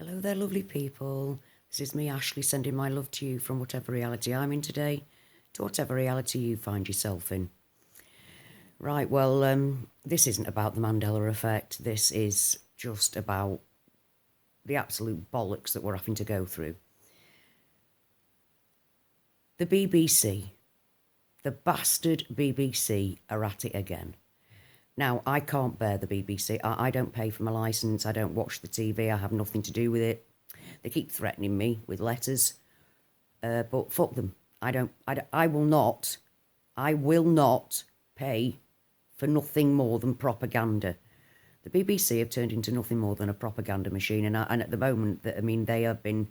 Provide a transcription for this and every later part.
Hello there, lovely people. This is me, Ashley, sending my love to you from whatever reality I'm in today to whatever reality you find yourself in. Right, well, this isn't about the Mandela effect. This is just about the absolute bollocks that we're having to go through. The BBC, the bastard BBC, are at it again. Now, I can't bear the BBC. I don't pay for my licence. I don't watch the TV. I have nothing to do with it. They keep threatening me with letters, but fuck them. I will not pay for nothing more than propaganda. The BBC have turned into nothing more than a propaganda machine, and at the moment, they have been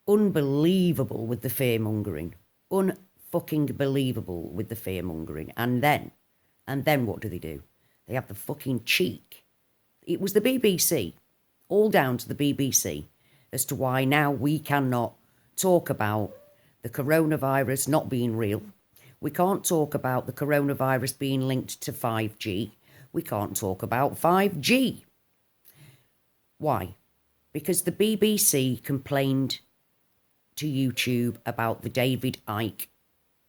unbelievable with the fear-mongering. Unfucking believable with the fear-mongering. And then what do? They have the fucking cheek. It was the BBC, all down to the BBC, as to why now we cannot talk about the coronavirus not being real. We can't talk about the coronavirus being linked to 5G. We can't talk about 5G. Why? Because the BBC complained to YouTube about the David Icke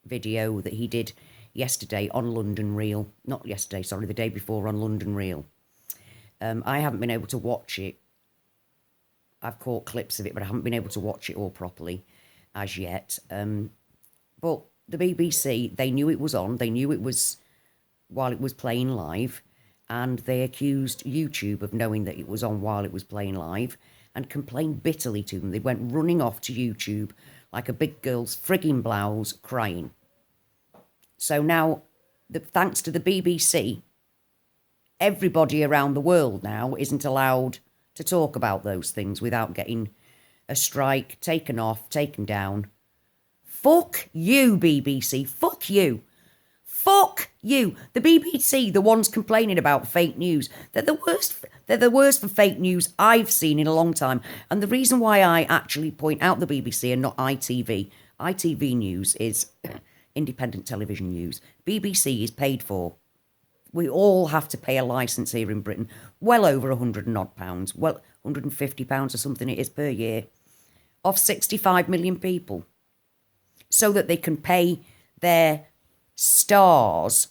video that he did yesterday on London Real. Not yesterday, sorry, the day before on London Real. I haven't been able to watch it. I've caught clips of it, but I haven't been able to watch it all properly as yet. But the BBC, they knew it was on. They knew it was while it was playing live. And they accused YouTube of knowing that it was on while it was playing live and complained bitterly to them. They went running off to YouTube like a big girl's frigging blouse crying. So now, thanks to the BBC, everybody around the world now isn't allowed to talk about those things without getting a strike, taken off, taken down. Fuck you, BBC. Fuck you. Fuck you. The BBC, the ones complaining about fake news, they're the worst. They're the worst for fake news I've seen in a long time. And the reason why I actually point out the BBC and not ITV News is independent television news. BBC is paid for. We all have to pay a licence here in Britain, well over £100 and odd, well, £150 or something it is per year, of 65 million people, so that they can pay their stars,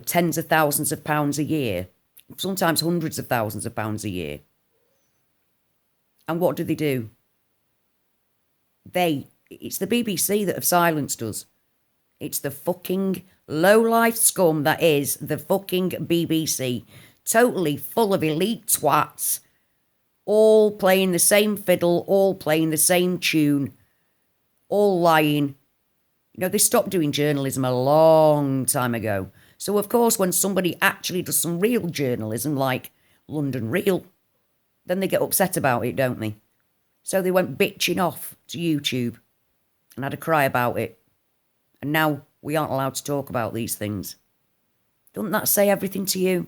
tens of thousands of pounds a year, sometimes hundreds of thousands of pounds a year. And what do? It's the BBC that have silenced us. It's the fucking low-life scum that is the fucking BBC. Totally full of elite twats. All playing the same fiddle, all playing the same tune, all lying. They stopped doing journalism a long time ago. So, of course, when somebody actually does some real journalism, like London Real, then they get upset about it, don't they? So they went bitching off to YouTube and had a cry about it. And now we aren't allowed to talk about these things. Doesn't that say everything to you?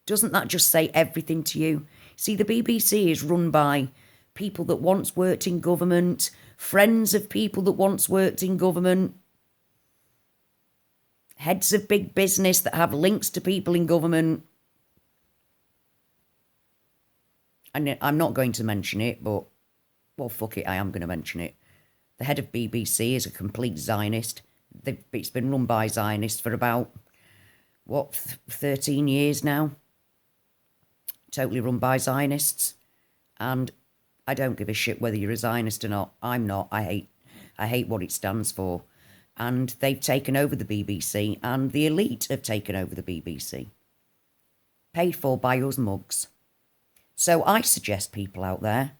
Doesn't that just say everything to you? See, the BBC is run by people that once worked in government, friends of people that once worked in government, heads of big business that have links to people in government. And I'm not going to mention it, but, well, fuck it, I am going to mention it. The head of BBC is a complete Zionist. It's been run by Zionists for about, 13 years now? Totally run by Zionists. And I don't give a shit whether you're a Zionist or not. I'm not. I hate what it stands for. And they've taken over the BBC, and the elite have taken over the BBC. Paid for by us mugs. So I suggest people out there,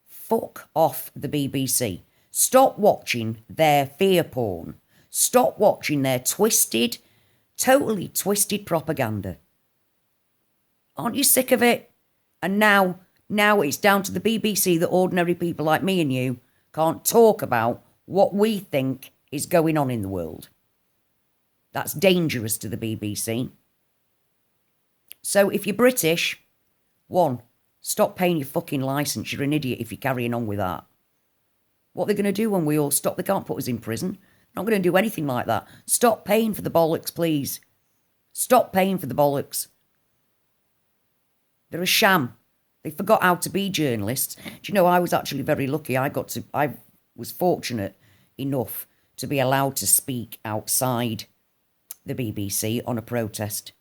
fuck off the BBC. Stop watching their fear porn. Stop watching their totally twisted propaganda. Aren't you sick of it? And now it's down to the BBC that ordinary people like me and you can't talk about what we think is going on in the world. That's dangerous to the BBC. So if you're British, one, stop paying your fucking licence. You're an idiot if you're carrying on with that. What they're going to do when we all stop, they can't put us in prison. They're not going to do anything like that. Stop paying for the bollocks, please. Stop paying for the bollocks. They're a sham. They forgot how to be journalists. Do you know, I was actually very lucky. I was fortunate enough to be allowed to speak outside the BBC on a protest.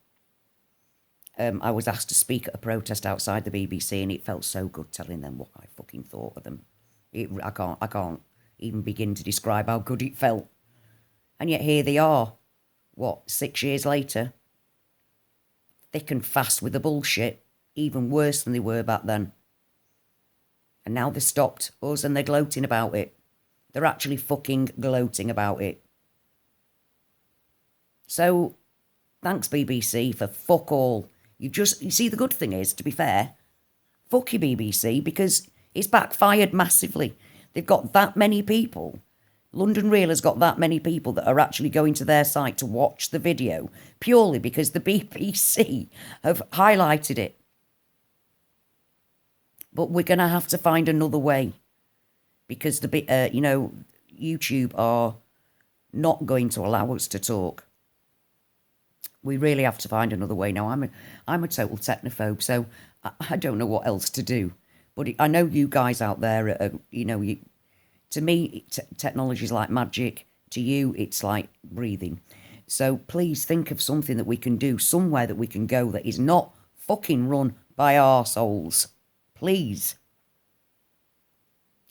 I was asked to speak at a protest outside the BBC, and it felt so good telling them what I fucking thought of them. I can't even begin to describe how good it felt. And yet here they are, 6 years later, thick and fast with the bullshit, even worse than they were back then. And now they've stopped us and they're gloating about it. They're actually fucking gloating about it. So, thanks BBC for fuck all. You see, the good thing is, to be fair, fuck you BBC, because it's backfired massively. They've got that many people. London Real has got that many people that are actually going to their site to watch the video purely because the BBC have highlighted it. But we're going to have to find another way because YouTube are not going to allow us to talk. We really have to find another way. Now, I'm a total technophobe, so I don't know what else to do. But I know you guys out there, to me, technology is like magic. To you, it's like breathing. So please think of something that we can do, somewhere that we can go that is not fucking run by arseholes. Please.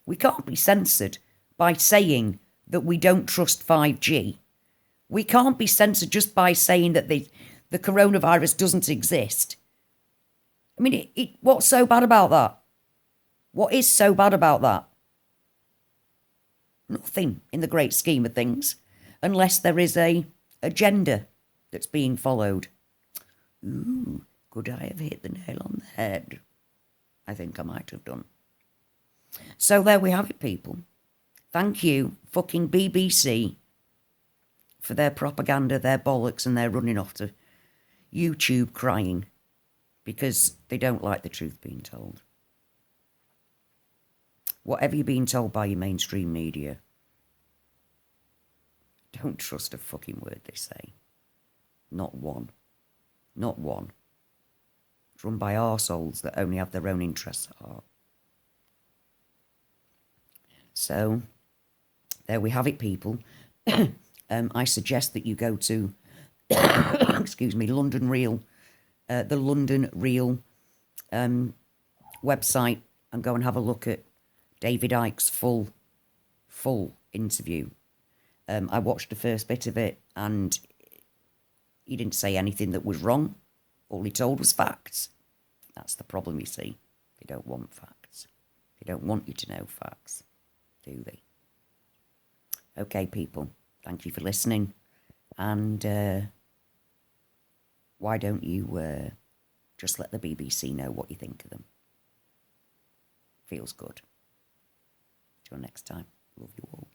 We can't be censored by saying that we don't trust 5G. We can't be censored just by saying that the coronavirus doesn't exist. I mean, what's so bad about that? What is so bad about that? Nothing in the great scheme of things, unless there is a agenda that's being followed. Ooh, could I have hit the nail on the head? I think I might have done. So there we have it, people. Thank you, fucking BBC, for their propaganda, their bollocks, and their running off to YouTube crying because they don't like the truth being told. Whatever you're being told by your mainstream media, don't trust a fucking word they say. Not one. Not one. It's run by arseholes that only have their own interests at heart. So, there we have it, people. I suggest that you go to, excuse me, London Real, the London Real website, and go and have a look at David Icke's full interview. I watched the first bit of it, and he didn't say anything that was wrong. All he told was facts. That's the problem, you see. They don't want facts. They don't want you to know facts, do they? Okay, people. Thank you for listening. And why don't you just let the BBC know what you think of them? Feels good. Till next time. Love you all.